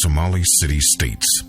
Somali city-states.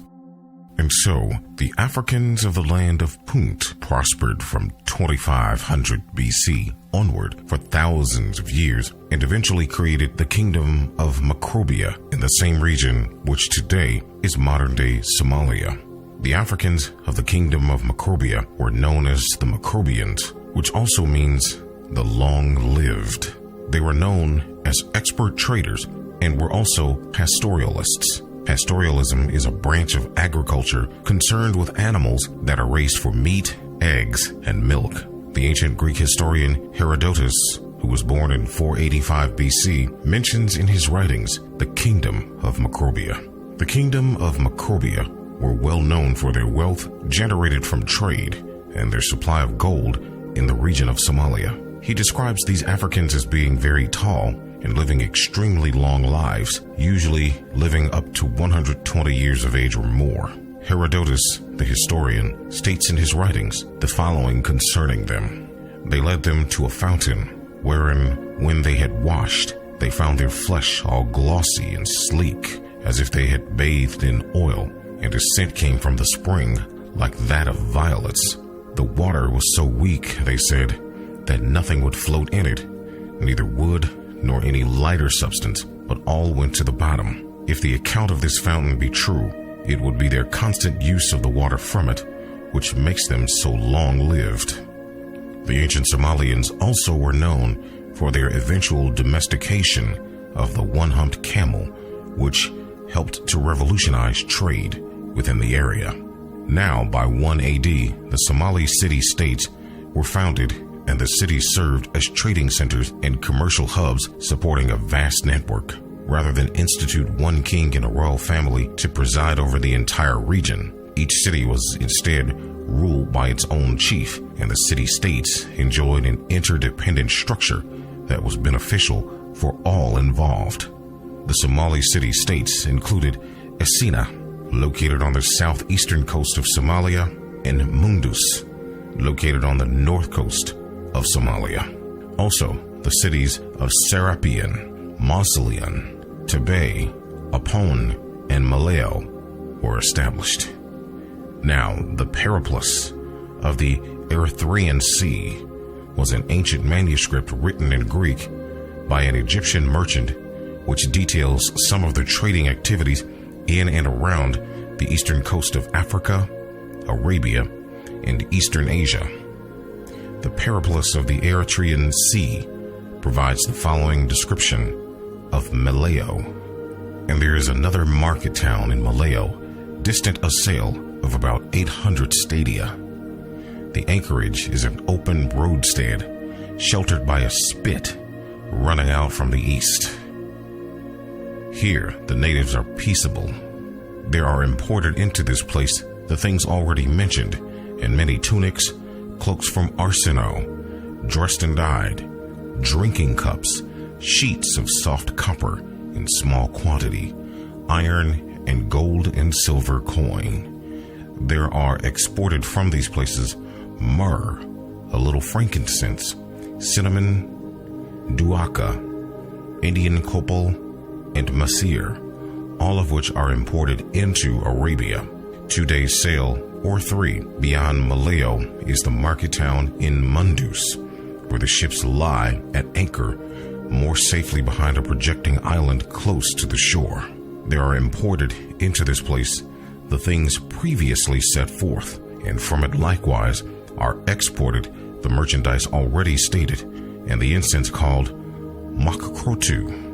And so, the Africans of the land of Punt prospered from 2500 BC onward for thousands of years and eventually created the kingdom of Macrobia in the same region which today is modern-day Somalia. The Africans of the kingdom of Macrobia were known as the Macrobians, which also means the long-lived. They were known as expert traders and were also pastoralists. Pastoralism is a branch of agriculture concerned with animals that are raised for meat, eggs, and milk. The ancient Greek historian Herodotus, who was born in 485 BC, mentions in his writings the kingdom of Macrobia. The kingdom of Macrobia were well known for their wealth generated from trade and their supply of gold in the region of Somalia. He describes these Africans as being very tall and living extremely long lives, usually living up to 120 years of age or more. Herodotus, the historian, states in his writings the following concerning them. They led them to a fountain, wherein, when they had washed, they found their flesh all glossy and sleek, as if they had bathed in oil, and a scent came from the spring like that of violets. The water was so weak, they said, that nothing would float in it, neither wood nor any lighter substance, but all went to the bottom. If the account of this fountain be true, it would be their constant use of the water from it, which makes them so long-lived. The ancient Somalians also were known for their eventual domestication of the one-humped camel, which helped to revolutionize trade within the area. Now, by 1 AD, the Somali city-states were founded, and the cities served as trading centers and commercial hubs supporting a vast network. Rather than institute one king and a royal family to preside over the entire region, each city was instead ruled by its own chief, and the city-states enjoyed an interdependent structure that was beneficial for all involved. The Somali city-states included Essina, located on the southeastern coast of Somalia, and Mundus, located on the north coast of Somalia. Also, the cities of Serapian, Mausoleon, Tabay, Apon, and Maleo were established. Now, the Periplus of the Erythraean Sea was an ancient manuscript written in Greek by an Egyptian merchant, which details some of the trading activities in and around the eastern coast of Africa, Arabia, and Eastern Asia. The Periplus of the Erythraean Sea provides the following description of Maleo. And there is another market town in Maleo, distant a sail of about 800 stadia. The anchorage is an open roadstead, sheltered by a spit running out from the east. Here, the natives are peaceable. There are imported into this place the things already mentioned, and many tunics, cloaks from Arsinoe, dressed and dyed, drinking cups, sheets of soft copper in small quantity, iron and gold and silver coin. There are exported from these places myrrh, a little frankincense, cinnamon, duaca, Indian copal, and masir, all of which are imported into Arabia. 2 days' sail, or 3, beyond Maleo is the market town in Mundus, where the ships lie at anchor more safely behind a projecting island close to the shore. There are imported into this place the things previously set forth, and from it likewise are exported the merchandise already stated, and the incense called Makakrotu.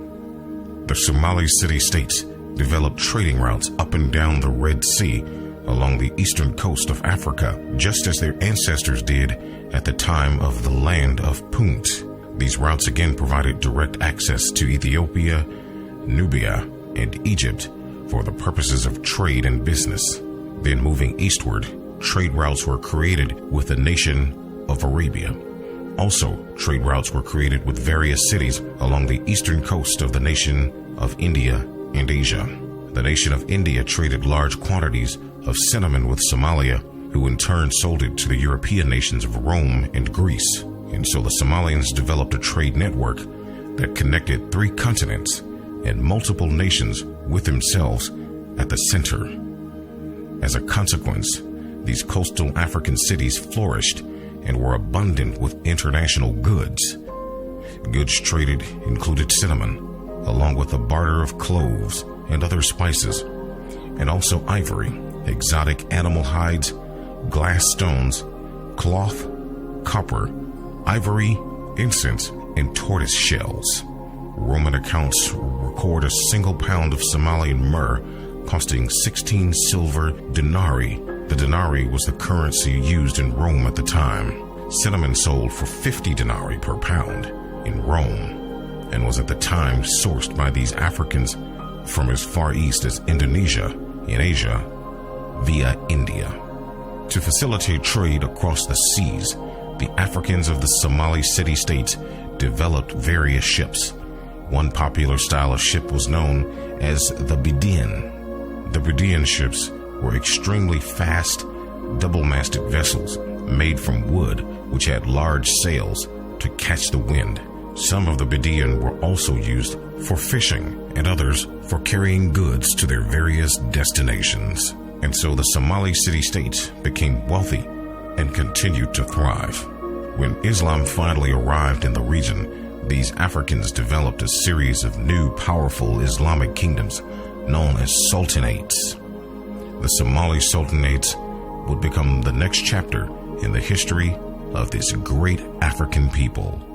The Somali city-states developed trading routes up and down the Red Sea along the eastern coast of Africa, just as their ancestors did at the time of the land of Punt. These routes again provided direct access to Ethiopia, Nubia, and Egypt for the purposes of trade and business. Then moving eastward, trade routes were created with the nation of Arabia. Also, trade routes were created with various cities along the eastern coast of the nation of India and Asia. The nation of India traded large quantities of cinnamon with Somalia, who in turn sold it to the European nations of Rome and Greece. And so the Somalians developed a trade network that connected 3 continents and multiple nations with themselves at the center. As a consequence, these coastal African cities flourished and were abundant with international goods. Goods traded included cinnamon, along with a barter of cloves and other spices, and also ivory, exotic animal hides, glass stones, cloth, copper, ivory, incense, and tortoise shells. Roman accounts record a single pound of Somalian myrrh costing 16 silver denarii. The denarii was the currency used in Rome at the time. Cinnamon sold for 50 denarii per pound in Rome, and was at the time sourced by these Africans from as far east as Indonesia in Asia via India. To facilitate trade across the seas, the Africans of the Somali city-states developed various ships. One popular style of ship was known as the Bedouin. The Bedouin ships were extremely fast, double-masted vessels made from wood which had large sails to catch the wind. Some of the Bedouin were also used for fishing and others for carrying goods to their various destinations. And so the Somali city-states became wealthy and continued to thrive. When Islam finally arrived in the region, these Africans developed a series of new powerful Islamic kingdoms known as sultanates. The Somali sultanates would become the next chapter in the history of this great African people.